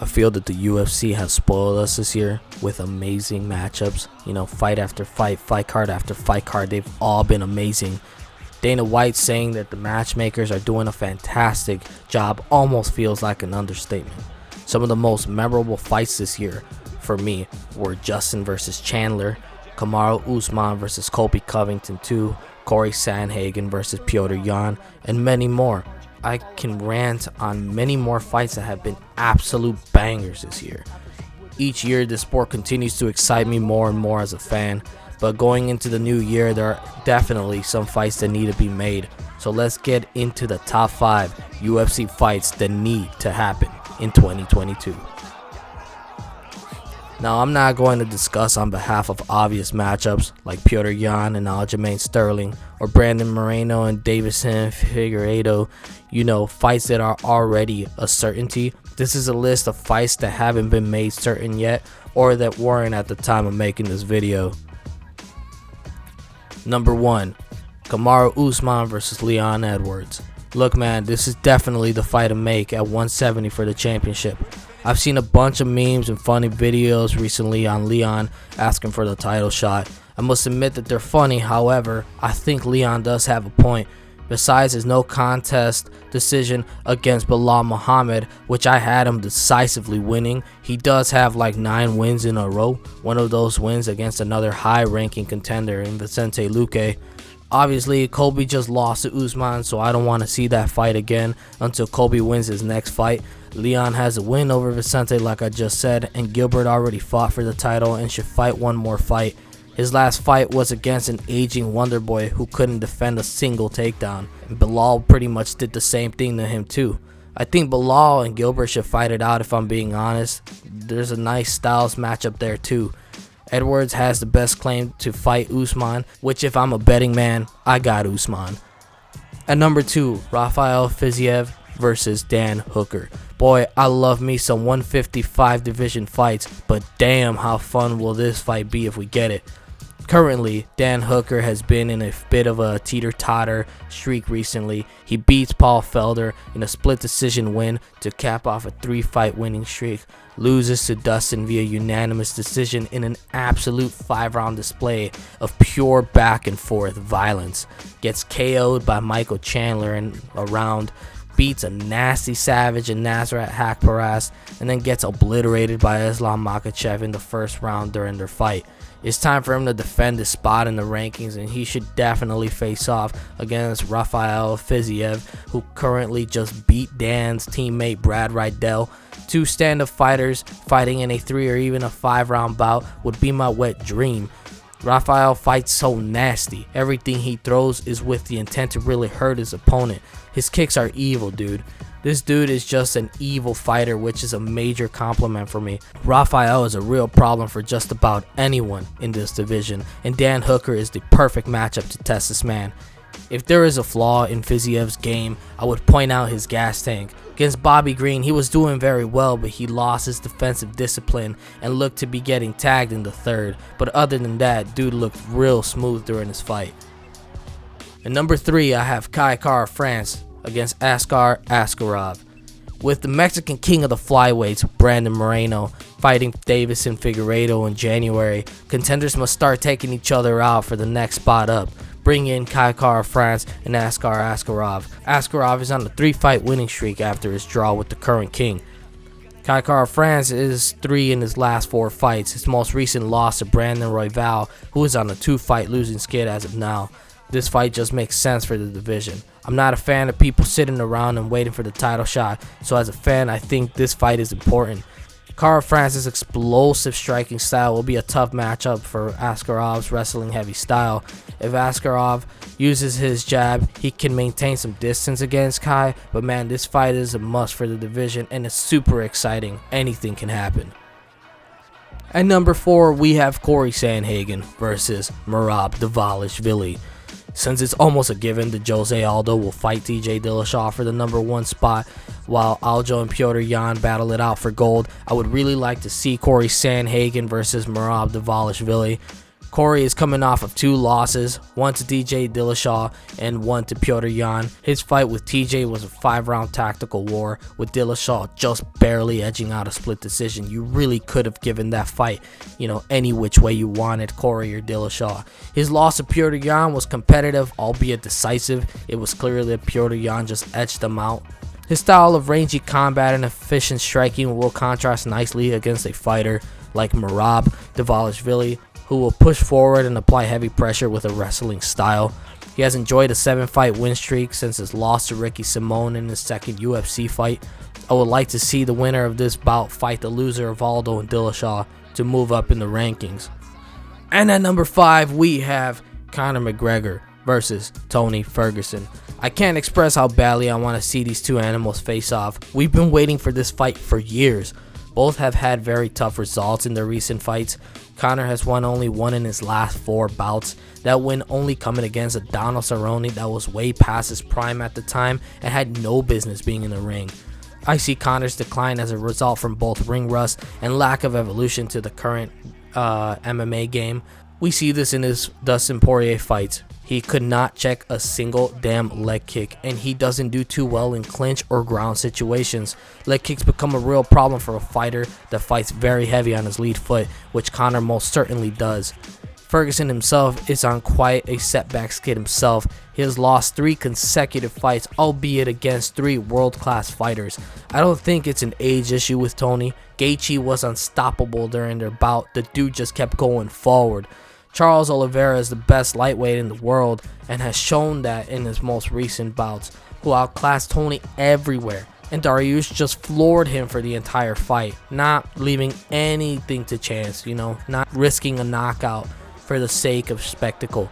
I feel that the UFC has spoiled us this year with amazing matchups. Fight after fight, fight card after fight card, they've all been amazing. Dana White saying that the matchmakers are doing a fantastic job almost feels like an understatement. Some of the most memorable fights this year for me were Justin versus Chandler, Kamaru Usman versus Colby Covington 2, Corey Sandhagen versus Petr Yan, and many more. I can rant on many more fights that have been absolute bangers this year. Each year, the sport continues to excite me more and more as a fan, but going into the new year, there are definitely some fights that need to be made. So let's get into the top 5 UFC fights that need to happen in 2022. Now, I'm not going to discuss on behalf of obvious matchups like Petr Yan and Aljamain Sterling or Brandon Moreno and Davison Figueiredo, fights that are already a certainty. This is a list of fights that haven't been made certain yet or that weren't at the time of making this video. Number 1, Kamaru Usman versus Leon Edwards. Look, man, this is definitely the fight to make at 170 for the championship. I've seen a bunch of memes and funny videos recently on Leon asking for the title shot. I must admit that they're funny, however, I think Leon does have a point. Besides his no contest decision against Belal Muhammad, which I had him decisively winning, he does have like 9 wins in a row. One of those wins against another high-ranking contender in Vicente Luque. Obviously, Colby just lost to Usman, so I don't want to see that fight again until Colby wins his next fight. Leon has a win over Vicente like I just said, and Gilbert already fought for the title and should fight one more fight. His last fight was against an aging wonder boy who couldn't defend a single takedown, and Belal pretty much did the same thing to him too. I think Belal and Gilbert should fight it out if I'm being honest. There's a nice styles matchup there too. Edwards has the best claim to fight Usman, which if I'm a betting man, I got Usman. At number 2, Rafael Fizzyev versus Dan Hooker. Boy, I love me some 155 division fights, but damn how fun will this fight be if we get it. Currently, Dan Hooker has been in a bit of a teeter-totter streak recently. He beats Paul Felder in a split decision win to cap off a 3-fight winning streak, loses to Dustin via unanimous decision in an absolute 5-round display of pure back and forth violence, gets KO'd by Michael Chandler in a round, beats a nasty savage in Nasrat Haqparast, and then gets obliterated by Islam Makhachev in the first round during their fight. It's time for him to defend his spot in the rankings, and he should definitely face off against Rafael Fizzyev, who currently just beat Dan's teammate Brad Riddell. 2 stand-up fighters fighting in a 3 or even a 5-round bout would be my wet dream. Rafael fights so nasty. Everything he throws is with the intent to really hurt his opponent. His kicks are evil, dude. This dude is just an evil fighter, which is a major compliment for me. Rafael is a real problem for just about anyone in this division, and Dan Hooker is the perfect matchup to test this man. If there is a flaw in Fizzyev's game, I would point out his gas tank. Against Bobby Green, he was doing very well, but he lost his defensive discipline and looked to be getting tagged in the 3rd. But other than that, dude looked real smooth during his fight. At number 3, I have Kai Kara-France against Askarov. With the Mexican king of the flyweights, Brandon Moreno, fighting Davison Figueiredo in January, contenders must start taking each other out for the next spot up. Bring in Kai Kara-France and Askarov. Askarov is on a 3-fight winning streak after his draw with the current king. Kai Kara-France is 3 in his last 4 fights. His most recent loss to Brandon Royval, who is on a 2-fight losing skid as of now. This fight just makes sense for the division. I'm not a fan of people sitting around and waiting for the title shot, so as a fan, I think this fight is important. Kara-France's explosive striking style will be a tough matchup for Askarov's wrestling heavy style. If Askarov uses his jab, he can maintain some distance against Kai, but man, this fight is a must for the division and it's super exciting. Anything can happen. At number 4, we have Corey Sandhagen versus Merab Dvalishvili. Since it's almost a given that Jose Aldo will fight TJ Dillashaw for the number 1 spot, while Aljo and Petr Yan battle it out for gold, I would really like to see Corey Sandhagen versus Merab Dvalishvili. Corey is coming off of 2 losses, one to DJ Dillashaw and one to Petr Yan. His fight with TJ was a 5-round tactical war, with Dillashaw just barely edging out a split decision. You really could have given that fight, any which way you wanted, Corey or Dillashaw. His loss to Petr Yan was competitive, albeit decisive. It was clear that Petr Yan just edged him out. His style of rangy combat and efficient striking will contrast nicely against a fighter like Merab Deville, who will push forward and apply heavy pressure with a wrestling style. He has enjoyed a 7-fight win streak since his loss to Ricky Simon in his second UFC fight. I would like to see the winner of this bout fight the loser of Aldo and Dillashaw to move up in the rankings. And at number 5, we have Conor McGregor versus Tony Ferguson. I can't express how badly I want to see these two animals face off. We've been waiting for this fight for years. Both have had very tough results in their recent fights. Conor has won only one in his last 4 bouts. That win only coming against a Donald Cerrone that was way past his prime at the time and had no business being in the ring. I see Conor's decline as a result from both ring rust and lack of evolution to the current MMA game. We see this in his Dustin Poirier fights. He could not check a single damn leg kick, and he doesn't do too well in clinch or ground situations. Leg kicks become a real problem for a fighter that fights very heavy on his lead foot, which Conor most certainly does. Ferguson himself is on quite a setback skid himself. He has lost 3 consecutive fights, albeit against 3 world-class fighters. I don't think it's an age issue with Tony. Gaethje was unstoppable during their bout. The dude just kept going forward. Charles Oliveira is the best lightweight in the world and has shown that in his most recent bouts, who outclassed Tony everywhere. And Dariush just floored him for the entire fight, not leaving anything to chance, not risking a knockout for the sake of spectacle.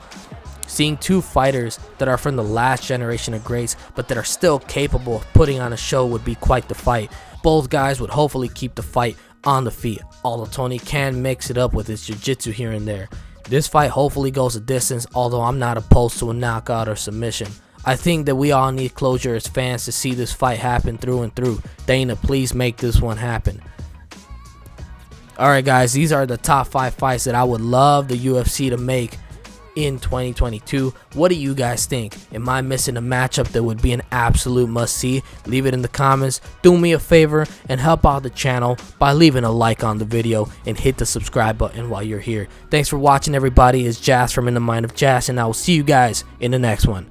Seeing 2 fighters that are from the last generation of greats, but that are still capable of putting on a show would be quite the fight. Both guys would hopefully keep the fight on the feet, although Tony can mix it up with his jiu-jitsu here and there. This fight hopefully goes a distance, although I'm not opposed to a knockout or submission. I think that we all need closure as fans to see this fight happen through and through. Dana, please make this one happen. Alright guys, these are the top 5 fights that I would love the UFC to make in 2022. What do you guys think? Am I missing a matchup that would be an absolute must-see? Leave it in the comments. Do me a favor and help out the channel by leaving a like on the video and hit the subscribe button while you're here. Thanks for watching, everybody. It's Jas from In the Mind of Jas, and I will see you guys in the next one.